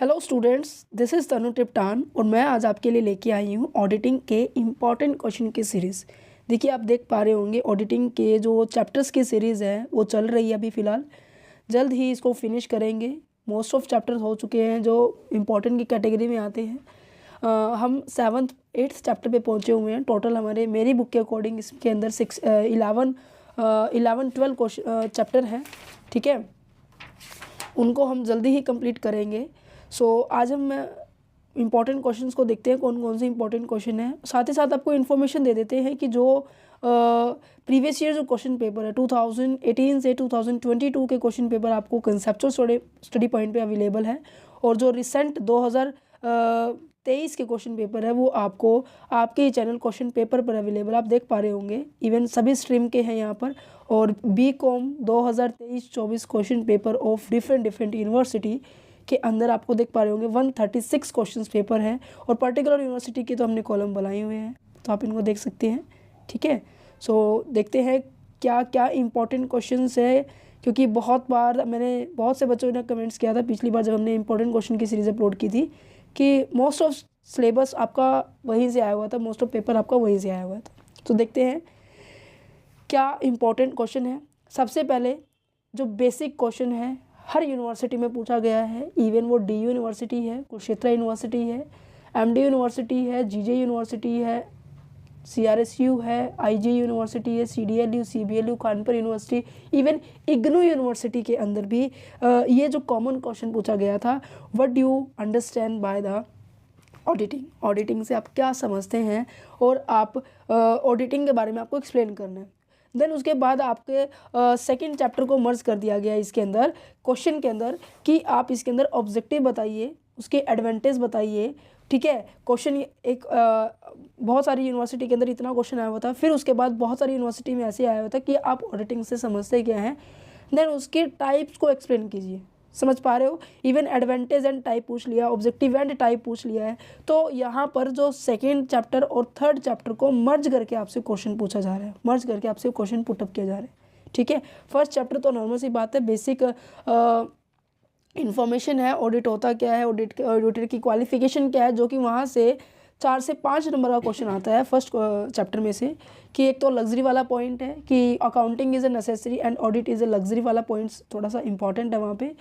Hello students, this is तनु टिप्टान और मैं आज आपके लिए लेके आई हूँ ऑडिटिंग के इम्पॉर्टेंट क्वेश्चन की सीरीज़। देखिए, आप देख पा रहे होंगे ऑडिटिंग के जो चैप्टर्स की सीरीज़ है वो चल रही है अभी फ़िलहाल। जल्द ही इसको फिनिश करेंगे। मोस्ट ऑफ चैप्टर्स हो चुके हैं जो इम्पॉर्टेंट की कैटेगरी में आते हैं। हम 7th 8th चैप्टर पे पहुँचे हुए हैं। टोटल हमारे मेरी बुक के अकॉर्डिंग इसके अंदर 11-12 क्वेश्चन चैप्टर हैं, ठीक है। उनको हम जल्दी ही कंप्लीट करेंगे। आज हम इम्पॉर्टेंट क्वेश्चंस को देखते हैं, कौन कौन से इम्पॉर्टेंट क्वेश्चन हैं। साथ ही साथ आपको इन्फॉर्मेशन दे देते हैं कि जो प्रीवियस ईयर जो क्वेश्चन पेपर है 2018 से 2022 के क्वेश्चन पेपर आपको कंसेप्चुअल स्टडी पॉइंट पे अवेलेबल है, और जो रिसेंट 2023 के क्वेश्चन पेपर है वो आपको आपके ही चैनल क्वेश्चन पेपर पर अवेलेबल आप देख पा रहे होंगे। इवन सभी स्ट्रीम के हैं यहाँ पर। और BCom 2023-24 question paper of different university के अंदर आपको देख पा रहे होंगे 136 क्वेश्चन पेपर है, और पर्टिकुलर यूनिवर्सिटी के तो हमने कॉलम बनाए हुए हैं, तो आप इनको देख सकते हैं, ठीक है। देखते हैं क्या क्या इम्पोर्टेंट क्वेश्चंस है, क्योंकि बहुत बार मैंने बहुत से बच्चों ने कमेंट्स किया था पिछली बार जब हमने इम्पोर्टेंट क्वेश्चन की सीरीज़ अपलोड की थी कि मोस्ट ऑफ सिलेबस आपका वहीं से आया हुआ था, मोस्ट ऑफ पेपर आपका वहीं से आया हुआ था। तो देखते हैं क्या इम्पोर्टेंट क्वेश्चन है। सबसे पहले जो बेसिक क्वेश्चन है हर यूनिवर्सिटी में पूछा गया है, इवन वो DU यूनिवर्सिटी है, कुरुक्षेत्र यूनिवर्सिटी है, MD यूनिवर्सिटी है, GJ यूनिवर्सिटी है, CRSU है, IG यूनिवर्सिटी है, CDLU, CBLU, Kanpur university, even IGNOU university के अंदर भी ये जो कॉमन क्वेश्चन पूछा गया था, what do you understand by the auditing. Auditing से आप क्या समझते हैं, और आप ऑडिटिंग के बारे में आपको एक्सप्लेन करना है। देन उसके बाद आपके सेकंड चैप्टर को मर्ज कर दिया गया इसके अंदर क्वेश्चन के अंदर कि आप इसके अंदर ऑब्जेक्टिव बताइए, उसके एडवांटेज बताइए, ठीक है। क्वेश्चन एक बहुत सारी यूनिवर्सिटी के अंदर इतना क्वेश्चन आया हुआ था, फिर उसके बाद बहुत सारी यूनिवर्सिटी में ऐसे आया हुआ था कि आप ऑडिटिंग से समझते क्या हैं, देन उसके टाइप्स को एक्सप्लेन कीजिए। समझ पा रहे हो, इवन एडवांटेज एंड टाइप पूछ लिया, ऑब्जेक्टिव एंड टाइप पूछ लिया है। तो यहाँ पर जो सेकेंड चैप्टर और थर्ड चैप्टर को मर्ज करके आपसे क्वेश्चन पूछा जा रहा है, मर्ज करके आपसे क्वेश्चन पुटअप किया जा रहा है, ठीक है। फर्स्ट चैप्टर तो नॉर्मल सी बात है, बेसिक इन्फॉर्मेशन है, ऑडिट होता क्या है, ऑडिटर की क्वालिफिकेशन क्या है, जो कि वहाँ से 4 से 5 नंबर का क्वेश्चन आता है फर्स्ट चैप्टर में से। कि एक तो लग्जरी वाला पॉइंट है कि accounting is a necessary and audit is a luxury वाला पॉइंट्स थोड़ा सा इंपॉर्टेंट है वहाँ पे,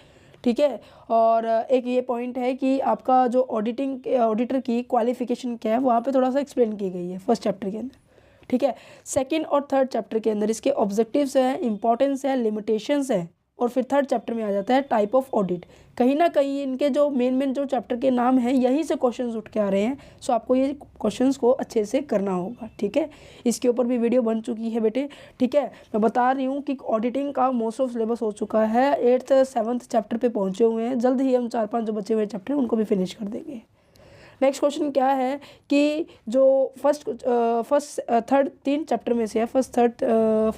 ठीक है। और एक ये पॉइंट है कि आपका जो ऑडिटर की क्वालिफिकेशन क्या है वहाँ पे थोड़ा सा एक्सप्लेन की गई है फर्स्ट चैप्टर के अंदर, ठीक है। सेकंड और थर्ड चैप्टर के अंदर इसके ऑब्जेक्टिव्स हैं, इंपॉर्टेंस है, लिमिटेशंस है, और फिर थर्ड चैप्टर में आ जाता है टाइप ऑफ ऑडिट। कहीं ना कहीं इनके जो मेन जो चैप्टर के नाम हैं यहीं से क्वेश्चंस उठ के आ रहे हैं। सो आपको ये क्वेश्चंस को अच्छे से करना होगा, ठीक है। इसके ऊपर भी वीडियो बन चुकी है बेटे, ठीक है। मैं बता रही हूँ कि ऑडिटिंग का मोस्ट ऑफ सिलेबस हो चुका है, 8th 7th चैप्टर पे पहुँचे हुए हैं। जल्द ही हम 4-5 जो बचे हुए चैप्टर उनको भी फिनिश कर देंगे। नेक्स्ट क्वेश्चन क्या है कि जो फर्स्ट थर्ड 3 चैप्टर में से है, फर्स्ट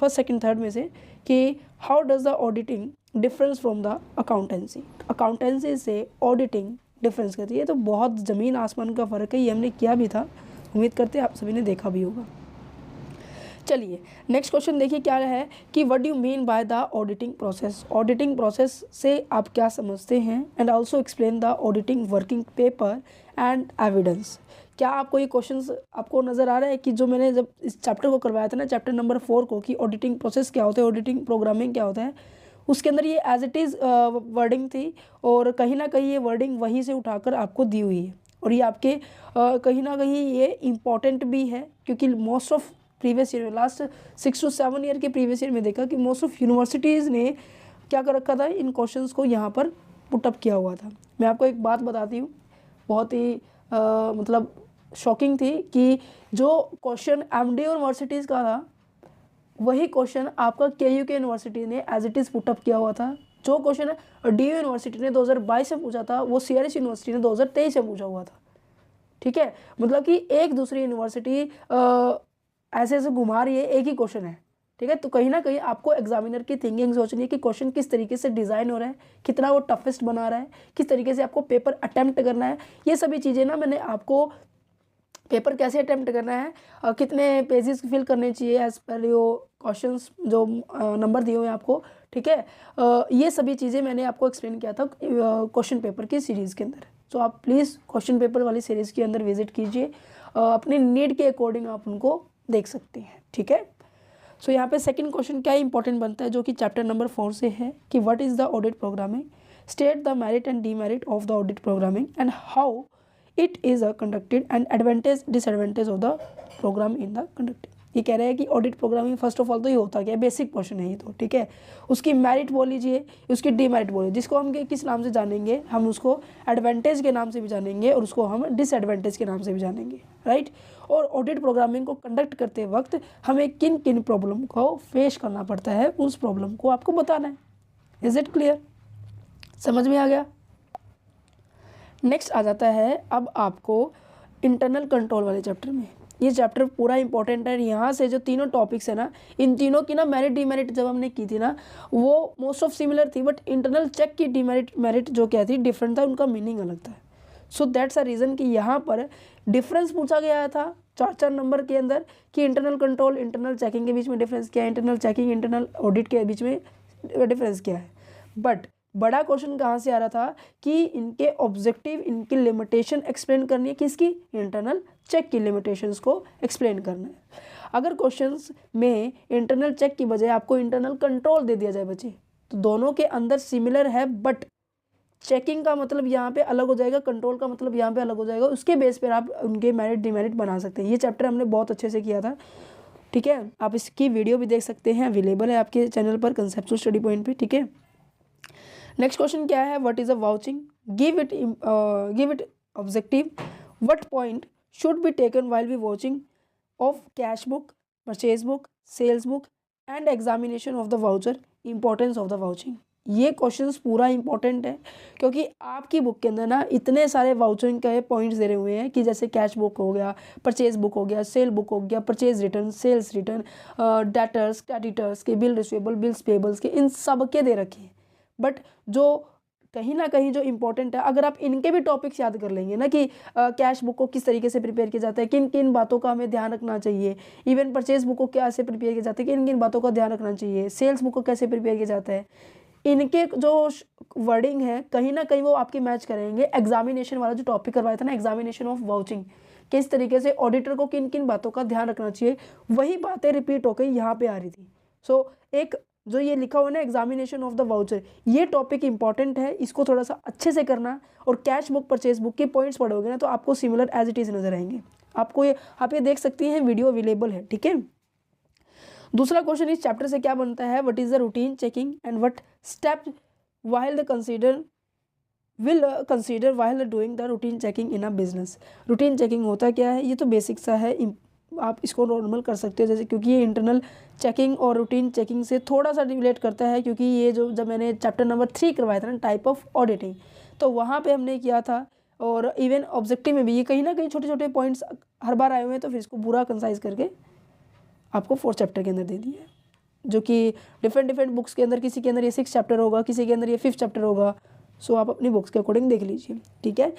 सेकंड थर्ड में से, कि how does the auditing difference from the accountancy. Accountancy से ऑडिटिंग डिफरेंस करती है। तो बहुत ज़मीन आसमान का फ़र्क है, ये हमने किया भी था, उम्मीद करते हैं आप सभी ने देखा भी होगा। चलिए नेक्स्ट क्वेश्चन देखिए क्या है कि what do you mean by the auditing process. Auditing process से आप क्या समझते हैं, and also explain the auditing working paper and evidence. क्या आपको ये क्वेश्चंस आपको नज़र आ रहा है कि जो मैंने जब इस चैप्टर को करवाया था ना, चैप्टर नंबर 4 को, कि ऑडिटिंग प्रोसेस क्या होता है, ऑडिटिंग प्रोग्रामिंग क्या होता है, उसके अंदर ये एज इट इज़ वर्डिंग थी, और कहीं ना कहीं ये वर्डिंग वहीं से उठाकर आपको दी हुई है। और ये आपके कहीं ना कहीं ये इम्पॉर्टेंट भी है, क्योंकि मोस्ट ऑफ प्रीवियस ईयर में, लास्ट 6 to 7 ईयर के प्रीवियस ईयर में देखा कि मोस्ट ऑफ यूनिवर्सिटीज़ ने क्या कर रखा था, इन क्वेश्चंस को यहाँ पर पुटअप किया हुआ था। मैं आपको एक बात बताती हूँ, बहुत ही मतलब शॉकिंग थी, कि जो क्वेश्चन MD यूनिवर्सिटीज़ का था वही क्वेश्चन आपका KUK यूनिवर्सिटी ने एज इट इज़ पुटअप किया हुआ था। जो क्वेश्चन DU यूनिवर्सिटी ने 2022 में पूछा था, वो CRS यूनिवर्सिटी ने 2023 में पूछा हुआ था, ठीक है। मतलब कि एक दूसरी यूनिवर्सिटी ऐसे ऐसे घुमा रही है, एक ही क्वेश्चन है, ठीक है। तो कहीं ना कहीं आपको एग्जामिनर की थिंकिंग सोचनी है कि क्वेश्चन किस तरीके से डिज़ाइन हो रहा है, कितना वो टफेस्ट बना रहा है, किस तरीके से आपको पेपर अटैम्प्ट करना है। ये सभी चीज़ें ना मैंने आपको पेपर कैसे अटैम्प्ट करना है, कितने पेजेस फिल करने चाहिए एज पर यो क्वेश्चंस जो नंबर दिए हुए हैं आपको, ठीक है। ये सभी चीज़ें मैंने आपको एक्सप्लेन किया था क्वेश्चन पेपर की सीरीज़ के अंदर। तो आप प्लीज़ क्वेश्चन पेपर वाली सीरीज़ के अंदर विजिट कीजिए, अपने नीड के अकॉर्डिंग आप उनको देख सकते हैं, ठीक है। सो यहाँ पे सेकंड क्वेश्चन क्या इंपॉर्टेंट बनता है, जो कि चैप्टर नंबर 4 से है कि what is the audit programming, state the merit and demerit of the audit programming and how it is conducted and advantage disadvantage of the program in the conducted. ये कह रहे हैं कि audit programming first of all तो ये होता क्या है, बेसिक क्वेश्चन है ये तो, ठीक है। उसकी मेरिट बोल लीजिए, उसकी डीमेरिट बोलिए, जिसको हम किस नाम से जानेंगे, हम उसको एडवांटेज के नाम से भी जानेंगे और उसको हम डिसएडवांटेज के नाम से भी जानेंगे, राइट। और ऑडिट प्रोग्रामिंग को कंडक्ट करते वक्त हमें किन किन प्रॉब्लम को फेस करना पड़ता है, उस प्रॉब्लम को आपको बताना है। इज इट क्लियर, समझ में आ गया। नेक्स्ट आ जाता है अब आपको इंटरनल कंट्रोल वाले चैप्टर में। ये चैप्टर पूरा इंपॉर्टेंट है। यहाँ से जो तीनों टॉपिक्स है ना, इन तीनों की ना मेरिट डीमेरिट जब हमने की थी ना, वो मोस्ट ऑफ सिमिलर थी, बट इंटरनल चेक की डीमेरिट मेरिट जो क्या थी डिफरेंट था, उनका मीनिंग अलग था। सो दैट्स अ रीज़न कि यहाँ पर डिफरेंस पूछा गया था 4 नंबर के अंदर कि इंटरनल कंट्रोल इंटरनल चेकिंग के बीच में डिफरेंस क्या है, इंटरनल चेकिंग इंटरनल ऑडिट के बीच में डिफरेंस क्या है। बट बड़ा क्वेश्चन कहाँ से आ रहा था कि इनके ऑब्जेक्टिव, इनकी लिमिटेशन एक्सप्लेन करनी है, किसकी, इंटरनल चेक की लिमिटेशंस को एक्सप्लेन करना है। अगर क्वेश्चंस में इंटरनल चेक की बजाय आपको इंटरनल कंट्रोल दे दिया जाए बच्चे, तो दोनों के अंदर सिमिलर है, बट चेकिंग का मतलब यहाँ पे अलग हो जाएगा, कंट्रोल का मतलब यहाँ पे अलग हो जाएगा। उसके बेस पर आप उनके मेरिट डिमेरिट बना सकते हैं। ये चैप्टर हमने बहुत अच्छे से किया था, ठीक है। आप इसकी वीडियो भी देख सकते हैं, अवेलेबल है आपके चैनल पर कंसेप्चुअल स्टडी पॉइंट पे, ठीक है। नेक्स्ट क्वेश्चन क्या है, what is a vouching, give it objective, what point should be taken while be watching of cash book, purchase book, sales book and examination of the voucher, importance of the vouching. ये questions पूरा important है, क्योंकि आपकी book के अंदर ना इतने सारे वाउचरिंग के पॉइंट्स दे रहे हुए हैं कि जैसे कैश बुक हो गया, परचेज बुक हो गया, सेल बुक हो गया, purchase return, sales return, debtors, creditors के, बिल रिसीवेबल, बिल्स पेबल्स के, इन सब के दे रखे हैं। बट जो कहीं ना कहीं जो इंपॉर्टेंट है, अगर आप इनके भी टॉपिक्स याद कर लेंगे ना कि कैश बुक को किस तरीके से प्रिपेयर किया जाता है, किन किन बातों का हमें ध्यान रखना चाहिए, इवन परचेज बुक को कैसे प्रिपेयर किया जाता है, किन किन बातों का ध्यान रखना चाहिए, सेल्स बुक को कैसे प्रिपेयर किया जाता है, इनके जो वर्डिंग है कहीं ना कहीं वो आपके मैच करेंगे एग्जामिनेशन वाला जो टॉपिक करवाया था ना, एग्जामिनेशन ऑफ वाउचिंग, किस तरीके से ऑडिटर को किन किन बातों का ध्यान रखना चाहिए, वही बातें रिपीट होकर यहाँ पे आ रही थी। सो एक जो ये लिखा हुआ ना एग्जामिनेशन ऑफ द वाउचर, ये टॉपिक इंपॉर्टेंट है, इसको थोड़ा सा अच्छे से करना। और कैश बुक, परचेज बुक के पॉइंट्स पढ़ोगे ना तो आपको सिमिलर एज इट इज़ नजर आएंगे। आपको ये आप ये देख सकती हैं, वीडियो अवेलेबल है, ठीक है। दूसरा क्वेश्चन इस चैप्टर से क्या बनता है, what is the routine checking and what step while the consider while doing the routine checking in a business. Routine checking होता क्या है, ये तो बेसिक सा है, आप इसको नॉर्मल कर सकते हो जैसे, क्योंकि ये इंटरनल चेकिंग और रूटीन चेकिंग से थोड़ा सा रिलेट करता है, क्योंकि ये जो जब मैंने चैप्टर नंबर 3 करवाया था ना, टाइप ऑफ ऑडिटिंग, तो वहाँ पे हमने किया था। और इवन ऑब्जेक्टिव में भी ये कहीं ना कहीं छोटे छोटे पॉइंट्स हर बार आए हुए हैं, तो फिर इसको पूरा कंसाइज करके आपको 4 चैप्टर के अंदर दे दिया है, जो कि डिफरेंट बुक्स के अंदर, किसी के अंदर ये 6 चैप्टर होगा, किसी के अंदर ये 5th चैप्टर होगा। सो आप अपनी बुक्स के अकॉर्डिंग देख लीजिए, ठीक है।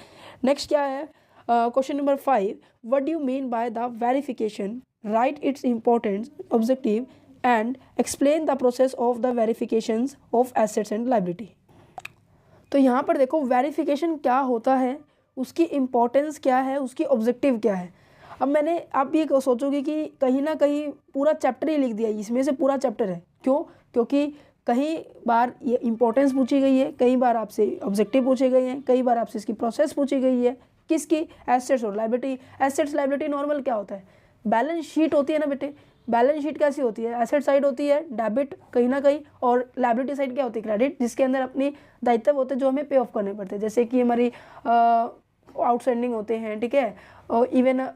नेक्स्ट क्या है, question number 5, what do you mean by the verification, right its importance, objective and explain the process of the verifications of assets and liability. तो यहाँ पर देखो वेरिफिकेशन क्या होता है, उसकी इंपॉर्टेंस क्या है, उसकी ऑब्जेक्टिव क्या है। अब मैंने आप भी सोचोगे कि कहीं ना कहीं पूरा चैप्टर ही लिख दिया, इसमें से पूरा चैप्टर है, क्यों, क्योंकि कई बार ये इंपॉर्टेंस पूछी गई है, कई बार आपसे ऑब्जेक्टिव पूछे गए हैं, कई बार आपसे इसकी प्रोसेस पूछी गई है, किसकी, एसेट्स और लायबिलिटी। एसेट्स लायबिलिटी नॉर्मल क्या होता है, बैलेंस शीट होती है ना बेटे, बैलेंस शीट कैसी होती है, एसेट साइड होती है डेबिट कहीं ना कहीं, और लायबिलिटी साइड क्या होती है, क्रेडिट, जिसके अंदर अपनी दायित्व होते हैं जो हमें पे ऑफ करने पड़ते हैं, जैसे कि हमारी आउटस्टैंडिंग होते हैं, ठीक है, और इवन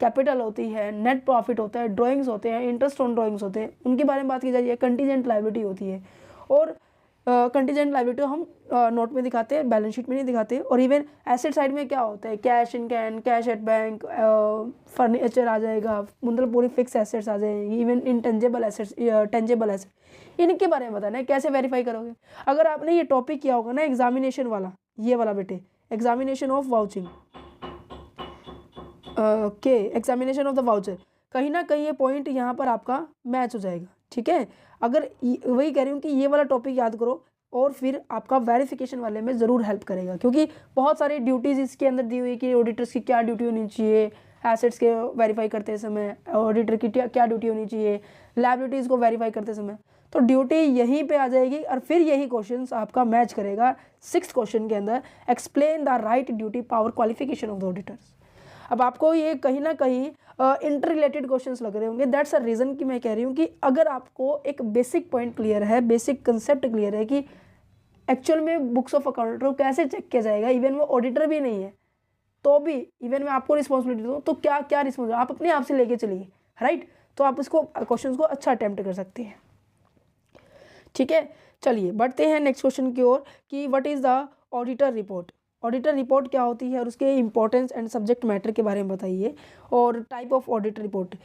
कैपिटल होती है, नेट प्रॉफिट होता है, ड्राइंग्स होते हैं, इंटरेस्ट ऑन ड्राइंग्स होते हैं, उनके बारे में बात की जाए, कंटीजेंट लायबिलिटी होती है। और कंटीजेंट लायबिलिटी हम नोट में दिखाते हैं, बैलेंस शीट में नहीं दिखाते। और इवन एसेट साइड में क्या होता है, cash in can, cash at bank, furniture आ जाएगा, मतलब पूरी फिक्स एसेट्स आ जाएंगी, even intangible assets, tangible asset, इनके बारे में बताना है, कैसे वेरीफाई करोगे। अगर आपने ये टॉपिक किया होगा ना एग्जामिनेशन वाला, ये वाला बेटे, examination of vouching, okay, examination of the voucher, कहीं ना कहीं ये पॉइंट यहाँ पर आपका मैच हो जाएगा, ठीक है। अगर वही कह रही हूँ कि ये वाला टॉपिक याद करो और फिर आपका वेरिफिकेशन वाले में ज़रूर हेल्प करेगा, क्योंकि बहुत सारी ड्यूटीज़ इसके अंदर दी हुई कि ऑडिटर्स की क्या ड्यूटी होनी चाहिए, एसेट्स के वेरीफाई करते समय ऑडिटर की क्या ड्यूटी होनी चाहिए, लायबिलिटीज़ को वेरीफाई करते समय, तो ड्यूटी यहीं पे आ जाएगी। और फिर यही क्वेश्चंस आपका मैच करेगा 6th क्वेश्चन के अंदर, explain the right duty power qualification of the auditors. अब आपको ये कहीं ना कहीं इंटर रिलेटेड क्वेश्चंस लग रहे होंगे, दैट्स अ रीज़न कि मैं कह रही हूँ कि अगर आपको एक बेसिक पॉइंट क्लियर है, बेसिक कंसेप्ट क्लियर है कि एक्चुअल में बुक्स ऑफ अकाउंट को कैसे चेक किया जाएगा, इवन वो ऑडिटर भी नहीं है तो भी इवन मैं आपको रिस्पॉन्सिबिलिटी दूँ तो क्या क्या रिस्पॉन्सिबिलिटी आप अपने आप से लेके चलिए, राइट। तो आप इसको क्वेश्चन को अच्छा अटेम्प्ट कर सकते हैं, ठीक है। चलिए बढ़ते हैं नेक्स्ट क्वेश्चन की ओर कि what is the auditor report. Auditor report क्या होती है और उसके इंपॉर्टेंस एंड सब्जेक्ट मैटर के बारे में बताइए, और टाइप ऑफ ऑडिटर रिपोर्ट।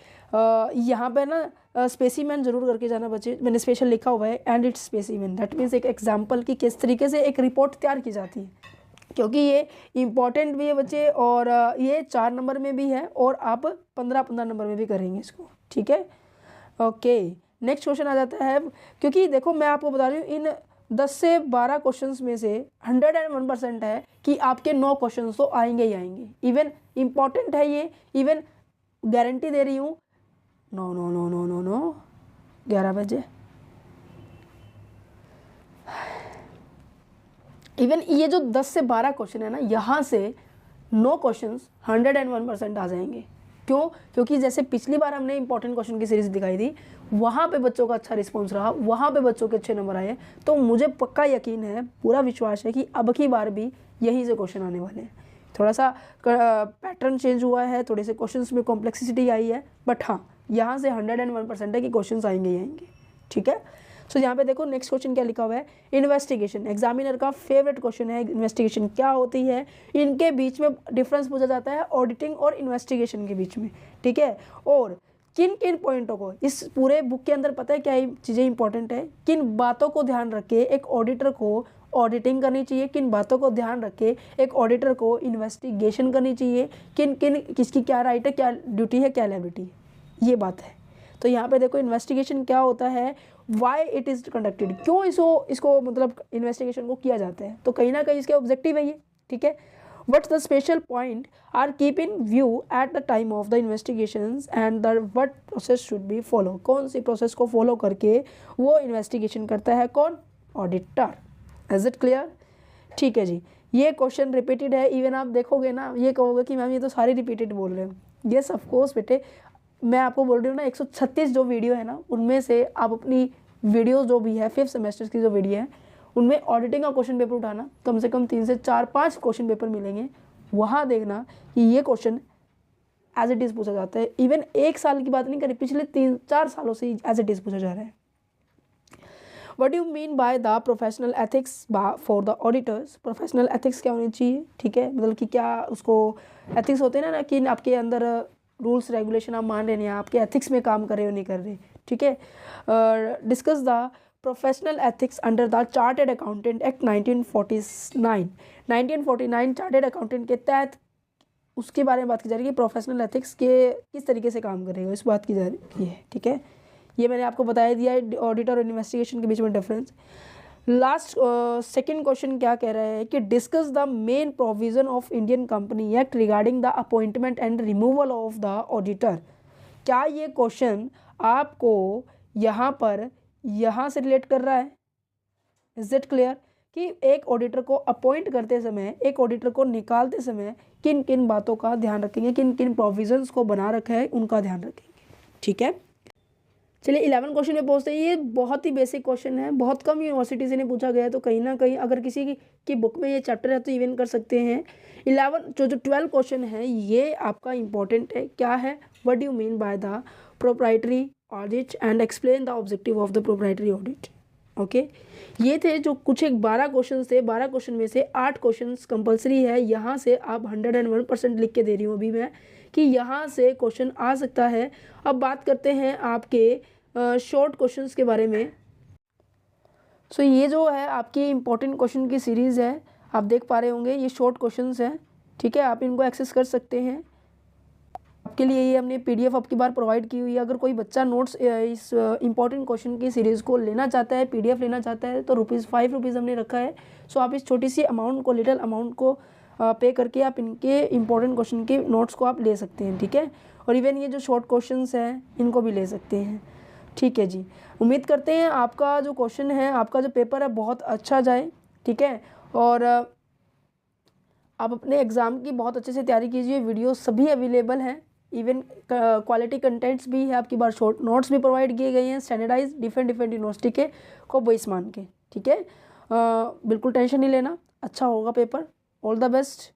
यहाँ पे ना स्पेसिमेन जरूर करके जाना बच्चे, मैंने स्पेशल लिखा हुआ है and it's specimen, that means एक एग्जाम्पल कि किस तरीके से एक रिपोर्ट तैयार की जाती है, क्योंकि ये इम्पॉर्टेंट भी है बच्चे और ये 4 नंबर में भी है और आप 15-15 नंबर में भी करेंगे इसको, ठीक है। ओके नेक्स्ट क्वेश्चन आ जाता है, क्योंकि देखो मैं आपको बता रही हूँ इन 10 से 12 क्वेश्चंस में से 101% है कि आपके 9 क्वेश्चंस तो आएंगे ही आएंगे, इवन इम्पॉर्टेंट है ये, इवन गारंटी दे रही हूँ। No no no no no no 11 बजे इवन ये जो 10 से 12 क्वेश्चन है ना, यहाँ से 9 क्वेश्चंस 101% आ जाएंगे। क्यों? क्योंकि जैसे पिछली बार हमने इंपॉर्टेंट क्वेश्चन की सीरीज दिखाई थी, वहाँ पे बच्चों का अच्छा रिस्पॉन्स रहा, वहाँ पे बच्चों के अच्छे नंबर आए, तो मुझे पक्का यकीन है, पूरा विश्वास है कि अब की बार भी यहीं से क्वेश्चन आने वाले हैं। थोड़ा सा पैटर्न चेंज हुआ है, थोड़े से क्वेश्चन में कॉम्प्लेक्सिटी आई है, बट हाँ यहाँ से 101% है कि क्वेश्चन आएंगे ही आएंगे, ठीक है। सो यहाँ पे देखो नेक्स्ट क्वेश्चन क्या लिखा हुआ है, इन्वेस्टिगेशन। एग्जामिनर का फेवरेट क्वेश्चन है, इन्वेस्टिगेशन क्या होती है, इनके बीच में डिफरेंस पूछा जाता है ऑडिटिंग और इन्वेस्टिगेशन के बीच में, ठीक है। और किन किन पॉइंटों को इस पूरे बुक के अंदर पता है क्या चीज़ें इंपॉर्टेंट है, किन बातों को ध्यान रख के एक ऑडिटर को ऑडिटिंग करनी चाहिए, किन बातों को ध्यान रख के एक ऑडिटर को इन्वेस्टिगेशन करनी चाहिए, किन किन किसकी क्या राइट है, क्या ड्यूटी है, क्या लायबिलिटी है, ये बात है। तो यहाँ पे देखो इन्वेस्टिगेशन क्या होता है, वाई इट इज़ कंडक्टेड, क्यों इसको मतलब इन्वेस्टिगेशन को किया जाता है, तो कहीं ना कहीं इसके ऑब्जेक्टिव है ये, ठीक है। What's the special point are keep in view at the time of the investigations and the what process should be follow, कौन सी प्रोसेस को फॉलो करके वो इन्वेस्टिगेशन करता है, कौन, ऑडिटर। Is it clear? ठीक है जी। ये क्वेश्चन रिपीटेड है, इवन आप देखोगे ना ये कहोगे कि मैम ये तो सारे रिपीटेड बोल रहे हैं। येस ऑफकोर्स बेटे, मैं आपको बोल रही हूँ ना 136 जो वीडियो है ना, उनमें से आप अपनी वीडियो जो भी है 5th सेमेस्टर की जो वीडियो है उनमें ऑडिटिंग का क्वेश्चन पेपर उठाना, कम से कम 3 से 4-5 क्वेश्चन पेपर मिलेंगे, वहाँ देखना कि ये क्वेश्चन एज इट इज़ पूछा जाता है। इवन 1 साल की बात नहीं करी, पिछले 3-4 सालों से एज इट इज़ पूछा जा रहा है। What you mean by the professional ethics for the auditors. Professional ethics क्या होनी चाहिए, ठीक है, मतलब कि क्या उसको एथिक्स होते हैं ना कि आपके अंदर रूल्स रेगुलेशन आप मान रहे हैं, आपके एथिक्स में काम कर रहे हो नहीं कर रहे, ठीक है। Discuss the professional ethics under the chartered accountant act 1949 chartered accountant के तहत उसके बारे में बात की जा रही है कि प्रोफेशनल एथिक्स के किस तरीके से काम करेगा, इस बात की जा रही है, ठीक है। ये मैंने आपको बताया दिया है ऑडिटर और इन्वेस्टिगेशन के बीच में डिफरेंस। लास्ट सेकंड क्वेश्चन क्या कह रहा है कि discuss the main provision of Indian company act regarding the appointment and removal of the auditor. क्या ये क्वेश्चन आपको यहाँ से रिलेट कर रहा है? इज इट क्लियर कि एक ऑडिटर को अपॉइंट करते समय, एक ऑडिटर को निकालते समय किन किन बातों का ध्यान रखेंगे, किन किन प्रोविजंस को बना रखा है उनका ध्यान रखेंगे, ठीक है। चलिए 11 क्वेश्चन में पहुँचते हैं। ये बहुत ही बेसिक क्वेश्चन है, बहुत कम यूनिवर्सिटी से नहीं पूछा गया है, तो कहीं ना कहीं अगर किसी की बुक में ये चैप्टर है तो इवन कर सकते हैं। 12 क्वेश्चन है ये आपका इंपॉर्टेंट है, क्या है, what do mean by the proprietary audit and explain the objective of the proprietary audit. Okay, ये थे जो कुछ एक 12 क्वेश्चन थे। 12 क्वेश्चन में से 8 क्वेश्चन कंपलसरी है, यहाँ से आप 101% लिख के दे रही हूँ अभी मैं कि यहाँ से क्वेश्चन आ सकता है। अब बात करते हैं आपके शॉर्ट क्वेश्चंस के बारे में। सो ये जो है आपकी इम्पोर्टेंट क्वेश्चन की सीरीज़ है, आप देख पा रहे होंगे ये शॉर्ट क्वेश्चंस हैं, ठीक है, आप इनको एक्सेस कर सकते हैं। आपके लिए ये हमने PDF अब की बार प्रोवाइड की हुई है। अगर कोई बच्चा नोट्स इस इंपॉर्टेंट क्वेश्चन की सीरीज़ को लेना चाहता है, PDF लेना चाहता है, तो ₹5 हमने रखा है। सो आप इस छोटी सी अमाउंट को, लिटिल अमाउंट को पे करके आप इनके इंपॉर्टेंट क्वेश्चन के नोट्स को आप ले सकते हैं, ठीक है। और इवन ये जो शॉर्ट क्वेश्चंस हैं इनको भी ले सकते हैं, ठीक है जी। उम्मीद करते हैं आपका जो क्वेश्चन है, आपका जो पेपर है बहुत अच्छा जाए, ठीक है। और आप अपने एग्ज़ाम की बहुत अच्छे से तैयारी कीजिए। वीडियो सभी अवेलेबल हैं, इवन क्वालिटी कंटेंट्स भी है। आपकी बार शॉर्ट नोट्स भी प्रोवाइड किए गए हैं, स्टैंडर्डाइज डिफरेंट यूनिवर्सिटी के को बेस मान के, ठीक है। बिल्कुल टेंशन नहीं लेना, अच्छा होगा पेपर। All the best.